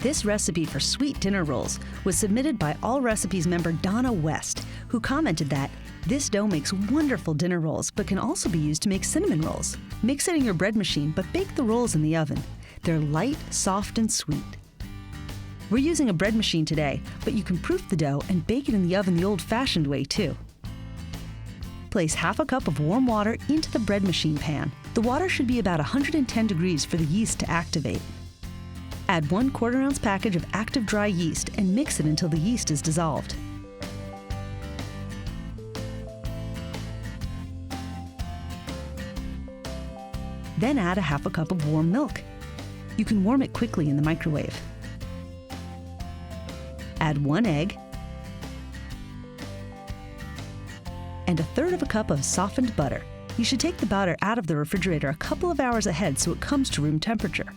This recipe for sweet dinner rolls was submitted by Allrecipes member Donna, who commented that this dough makes wonderful dinner rolls but can also be used to make cinnamon rolls. Mix it in your bread machine but bake the rolls in the oven. They're light, soft, and sweet. We're using a bread machine today, but you can proof the dough and bake it in the oven the old-fashioned way too. Place half a cup of warm water into the bread machine pan. The water should be about 110 degrees for the yeast to activate. Add 1/4 ounce package of active dry yeast and mix it until the yeast is dissolved. Then add a half a cup of warm milk. You can warm it quickly in the microwave. Add 1 egg and 1/3 cup of softened butter. You should take the butter out of the refrigerator a couple of hours ahead so it comes to room temperature.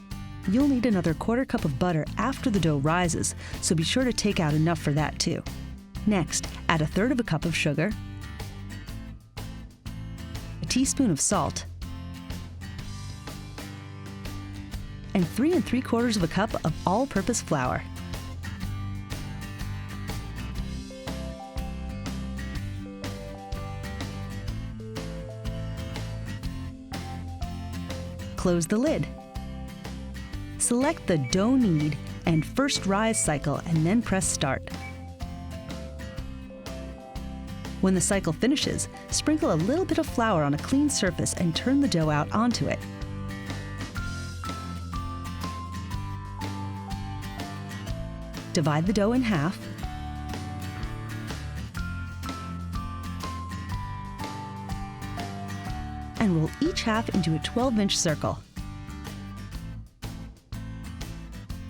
You'll need another 1/4 cup of butter after the dough rises, so be sure to take out enough for that too. Next, add 1/3 cup of sugar, a teaspoon of salt, and 3 3/4 cup of all-purpose flour. Close the lid. Select the dough knead and first rise cycle and then press start. When the cycle finishes, sprinkle a little bit of flour on a clean surface and turn the dough out onto it. Divide the dough in half. And roll each half into a 12-inch circle.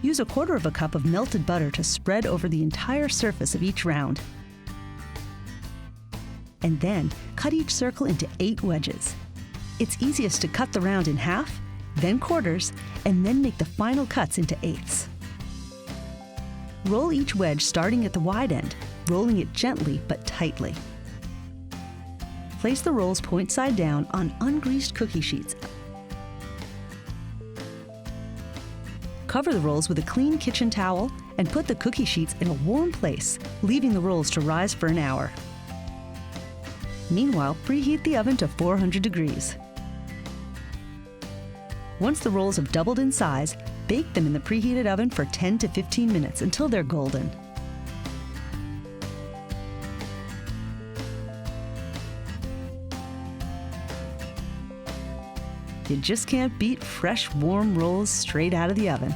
Use 1/4 cup of melted butter to spread over the entire surface of each round. And then cut each circle into 8 wedges. It's easiest to cut the round in half, then quarters, and then make the final cuts into eighths. Roll each wedge starting at the wide end, rolling it gently but tightly. Place the rolls point side down on ungreased cookie sheets. Cover the rolls with a clean kitchen towel and put the cookie sheets in a warm place, leaving the rolls to rise for an hour. Meanwhile, preheat the oven to 400 degrees. Once the rolls have doubled in size, bake them in the preheated oven for 10 to 15 minutes until they're golden. You just can't beat fresh, warm rolls straight out of the oven.